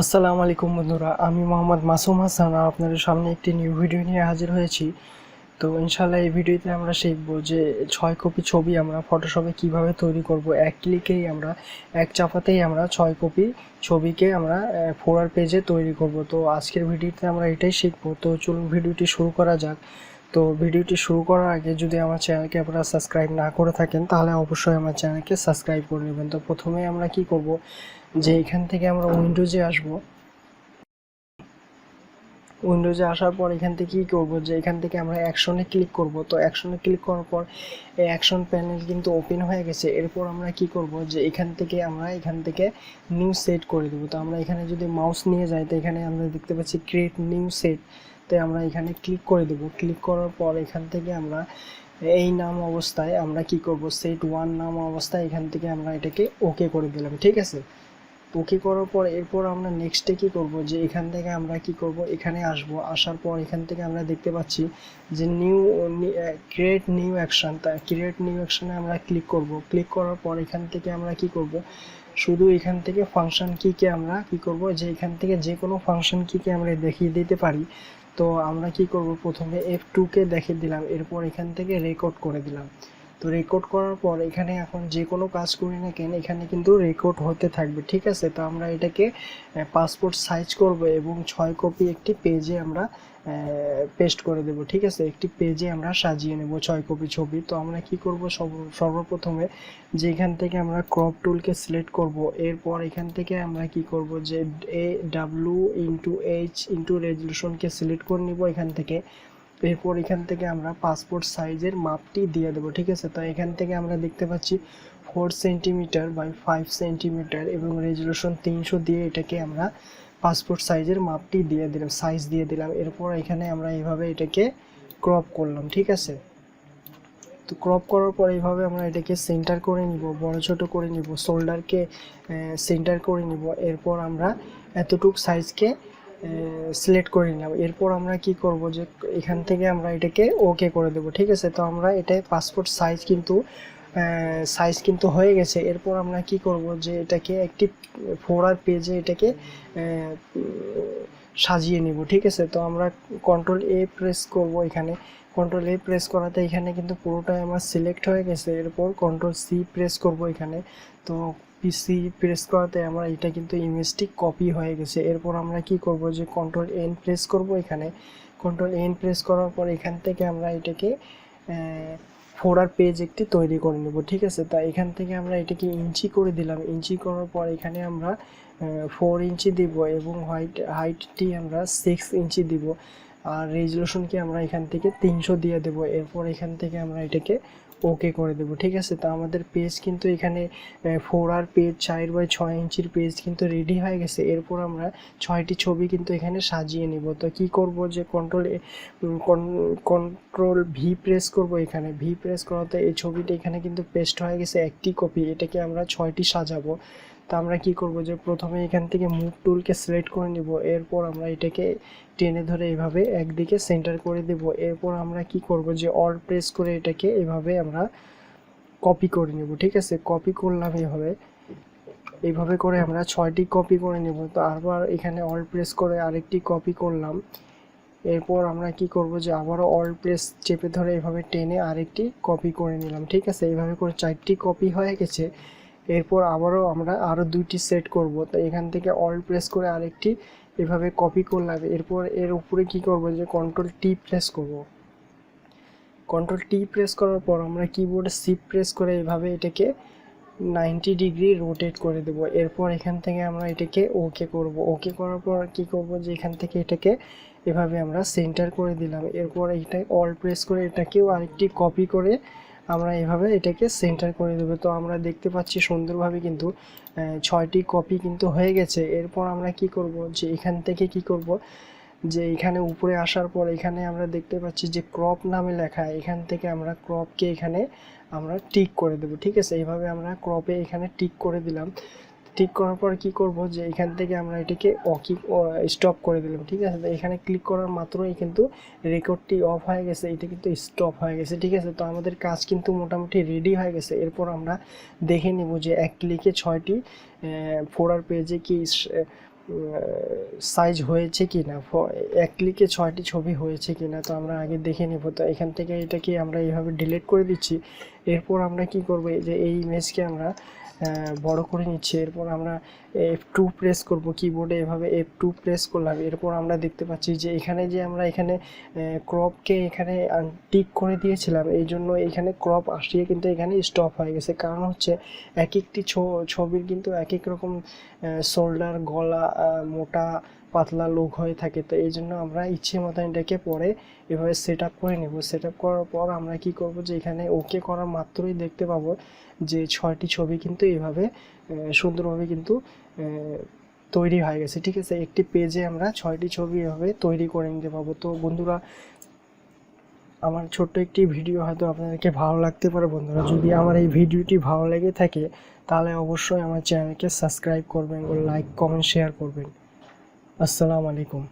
আসসালামু আলাইকুম বন্ধুরা, আমি মোহাম্মদ মাসুম হাসান আর আপনাদের সামনে একটি নিউ ভিডিও নিয়ে হাজির হয়েছি। তো ইনশাআল্লাহ এই ভিডিওতে আমরা শিখব যে 6 কপি ছবি আমরা ফটোশপে কিভাবে তৈরি করব। এক ক্লিকেই আমরা, এক চাপাতেই আমরা 6 কপি ছবিকে আমরা ফোল্ডার পেজে তৈরি করব। তো আজকের ভিডিওতে আমরা এটাই শিখব। তো চলুন ভিডিওটি শুরু করা যাক। তো ভিডিওটি শুরু করার আগে যদি আমার চ্যানেলকে আপনারা সাবস্ক্রাইব না করে থাকেন তাহলে অবশ্যই আমার চ্যানেলকে সাবস্ক্রাইব করে নেবেন। তো প্রথমে আমরা কি করব, যে এখান থেকে আমরা উইন্ডোজে আসব। উইন্ডোজে আসার পর এখান থেকে কী করবো, যে এখান থেকে আমরা অ্যাকশনে ক্লিক করব। তো অ্যাকশনে ক্লিক করার পর এই অ্যাকশন প্যানেল কিন্তু ওপেন হয়ে গেছে। এরপর আমরা কি করব, যে এখান থেকে নিউ সেট করে দেবো। তো আমরা এখানে যদি মাউস নিয়ে যাই, তো এখানে আমরা দেখতে পাচ্ছি ক্রিয়েট নিউ সেট। তো আমরা এখানে ক্লিক করে দেবো। ক্লিক করার পর এখান থেকে আমরা এই নাম অবস্থায় আমরা কি করব, সেট 1 নাম অবস্থায় এখান থেকে আমরা এটাকে ওকে করে দিলাম। ঠিক আছে, ওকে করার পর এরপর আমরা নেক্সটে কি করব, যে এখান থেকে আমরা কি করব, এখানে আসব। আসার পর এখান থেকে আমরা দেখতে পাচ্ছি যে ক্রিয়েট নিউ অ্যাকশন। তাই ক্রিয়েট নিউ অ্যাকশনে আমরা ক্লিক করব। ক্লিক করার পর এখান থেকে আমরা কি করব, শুধু এখান থেকে ফাংশন কিকে আমরা কি করব, যে এখান থেকে যে কোনো ফাংশন কিকে আমরা দেখিয়ে দিতে পারি। তো আমরা কি করব, প্রথমে F2 কে দেখিয়ে দিলাম, এরপর এখান থেকে রেকর্ড করে দিলাম। তো রেকর্ড করার পর এখানে এখন যে কোনো কাজ করি না কেন এখানে কিন্তু রেকর্ড হতে থাকবে। ঠিক আছে, তো আমরা এটাকে পাসপোর্ট সাইজ করব এবং 6 কপি একটি পেজে আমরা পেস্ট করে দেব। ঠিক আছে, একটি পেজে আমরা সাজিয়ে নেব 6 কপি ছবি। তো আমরা কি করব, সর্বপ্রথমে যে এখান থেকে আমরা ক্রপ টুলকে সিলেক্ট করব। এরপর এখান থেকে আমরা কি করব, যে AW*H রেজলিউশনকে সিলেক্ট করে নিব এখান থেকে। এরপর এখান থেকে আমরা পাসপোর্ট সাইজের মাপটি দিয়ে দেবো। ঠিক আছে, তো এখান থেকে আমরা দেখতে পাচ্ছি 4 সেন্টিমিটার বাই 5 সেন্টিমিটার এবং রেজলিউশন 300 দিয়ে এটাকে আমরা পাসপোর্ট সাইজের মাপটি দিয়ে দিলাম, সাইজ দিয়ে দিলাম। এরপর এখানে আমরা এইভাবে এটাকে ক্রপ করলাম। ঠিক আছে, তো ক্রপ করার পর এইভাবে আমরা এটাকে সেন্টার করে নিব, বড় ছোট করে নিব, শোল্ডারকে সেন্টার করে নিব। এরপর আমরা এতটুক সাইজকে সিলেক্ট করে নিলাম। এরপর আমরা কি করব, যে এখান থেকে আমরা এটাকে ওকে করে দেব। ঠিক আছে, তো আমরা এটাই পাসপোর্ট সাইজ কিন্তু হয়ে গেছে। এরপর আমরা কি করব, যে এটাকে একটি ফোল্ডার পেজে এটাকে সাজিয়ে নিব। ঠিক আছে, তো আমরা কন্ট্রোল A প্রেস করব। এখানে কন্ট্রোল A প্রেস করাতে এখানে কিন্তু পুরোটাই আমার সিলেক্ট হয়ে গেছে। এরপর কন্ট্রোল C প্রেস করব এখানে। তো পিসি প্রেস করাতে আমার এটা কিন্তু ইমেজটি কপি হয়ে গেছে। এরপর আমরা কি করব, যে কন্ট্রোল N প্রেস করব এখানে। কন্ট্রোল N প্রেস করার পর এখান থেকে আমরা এটাকে ফোল্ডার পেজ একটি তৈরি করে নেব। ঠিক আছে, তা এখান থেকে আমরা এটাকে ইঞ্চি করে দিলাম। ইঞ্চি করার পর এখানে আমরা 4 ইঞ্চি দিব এবং হাইটটি আমরা 6 ইঞ্চি দিব। আর রেজলিউশনকে আমরা এখান থেকে 300 দিয়ে দেব। এরপর এখান থেকে আমরা এটাকে ওকে করে দেব। ঠিক আছে, তো আমাদের পেজ কিন্তু এখানে 4 পেজ 4x6 ইঞ্চির পেজ কিন্তু রেডি হয়ে গেছে। এরপর আমরা 6টি ছবি কিন্তু এখানে সাজিয়ে নিব। তো কি করব, যে কন্ট্রোল V প্রেস করব। এখানে V প্রেস করাতে এই ছবিটা এখানে কিন্তু পেস্ট হয়ে গেছে একটি কপি। এটাকে আমরা 6টি সাজাবো। তো আমরা কি করব, যে প্রথমে এখান থেকে মুভ টুলকে সিলেক্ট করে নিব। এরপর আমরা এটাকে টেনে ধরে এভাবে একদিকে সেন্টার করে দেব। এরপর আমরা কি করব, যে অল প্রেস করে এটাকে এভাবে আমরা কপি করে নেব। ঠিক আছে, কপি করলাম এইভাবে করে আমরা 6টি কপি করে নেব। তো আবার এখানে অল প্রেস করে আরেকটি কপি করলাম। এরপর আমরা কি করব, যে আবারও অল প্রেস চেপে ধরে এভাবে টেনে আরেকটি কপি করে নিলাম। ঠিক আছে, এইভাবে করে 4টি কপি হয়ে গেছে। এরপর আবারও আমরা আরও 2টি সেট করব। তো এখান থেকে অল প্রেস করে আরেকটি এভাবে কপি করলাম। এরপর এর উপরে কি করব, যে কন্ট্রোল T প্রেস করব। কন্ট্রোল T প্রেস করার পর আমরা কিবোর্ডে শিফট প্রেস করে এভাবে এটাকে 90 ডিগ্রি রোটেট করে দেব। এরপর এখান থেকে আমরা এটাকে ওকে করব। ওকে করার পর কি করব, যে এখান থেকে এটাকে এভাবে আমরা সেন্টার করে দিলাম। এরপর এইটা অল প্রেস করে এটাকেও আরেকটি কপি করে আমরা এভাবে এটাকে সেন্টার করে দেব। তো আমরা দেখতে পাচ্ছি সুন্দরভাবে কিন্তু 6টি কপি কিন্তু হয়ে গেছে। এরপর আমরা কি করব, যে এখান থেকে কি করব, যে এখানে উপরে আসার পর এখানে আমরা দেখতে পাচ্ছি যে ক্রপ নামে লেখা। এখান থেকে আমরা ক্রপকে এখানে আমরা টিক করে দেব। ঠিক আছে, এইভাবে আমরা ক্রপে এখানে টিক করে দিলাম। টিক করার পর কি করব, যে এখান থেকে আমরা এটাকে স্টপ করে দিলাম। ঠিক আছে, তো এখানে ক্লিক করার মাত্রই কিন্তু রেকর্ডটি অফ হয়ে গেছে, এটা কিন্তু স্টপ হয়ে গেছে। ঠিক আছে, তো আমাদের কাজ কিন্তু মোটামুটি রেডি হয়ে গেছে। এরপর আমরা দেখে নিব যে এক ক্লিকে 6টি ফোল্ডার পেজে কি সাইজ হয়েছে কি না, এক ক্লিকে 6টি ছবি হয়েছে কি না, তো আমরা আগে দেখে নেব। তো এখান থেকে এটাকে আমরা এইভাবে ডিলিট করে দিচ্ছি। এরপর আমরা কি করব, এই যে এই ইমেজকে আমরা বড় করে নিচ্ছি। এরপর আমরা F2 প্রেস করব কিবোর্ডে, এভাবে F2 প্রেস করলাম। এরপর আমরা দেখতে পাচ্ছি যে এখানে যে আমরা এখানে ক্রপকে এখানে টিক করে দিয়েছিলাম, এই জন্য এখানে ক্রপ আসিয়ে কিন্তু এখানে স্টপ হয়ে গেছে। কারণ হচ্ছে এক একটি ছবির কিন্তু এক এক রকম শোল্ডার, গলা, মোটা পাতলা লুক হয়ে থাকে। তো এই জন্য আমরা ইচ্ছে মতো এটাকে পরে এভাবে সেট আপ করে নেব। সেট আপ করার পর আমরা কি করব, যে এখানে ওকে করার মাত্রই দেখতে পাবো যে 6টি ছবি কিন্তু এভাবে সুন্দরভাবে কিন্তু তৈরি হয়ে গেছে। ঠিক আছে, একটি পেজে আমরা 6টি ছবি এভাবে তৈরি করে নিতে পারবো। তো বন্ধুরা, আমার ছোট্ট একটি ভিডিও হয়তো আপনাদেরকে ভালো লাগতে পারে। বন্ধুরা, যদি আমার এই ভিডিওটি ভালো লেগে থাকে তাহলে অবশ্যই আমার চ্যানেলকে সাবস্ক্রাইব করবেন ও লাইক, কমেন্ট, শেয়ার করবেন। আসসালামু আলাইকুম।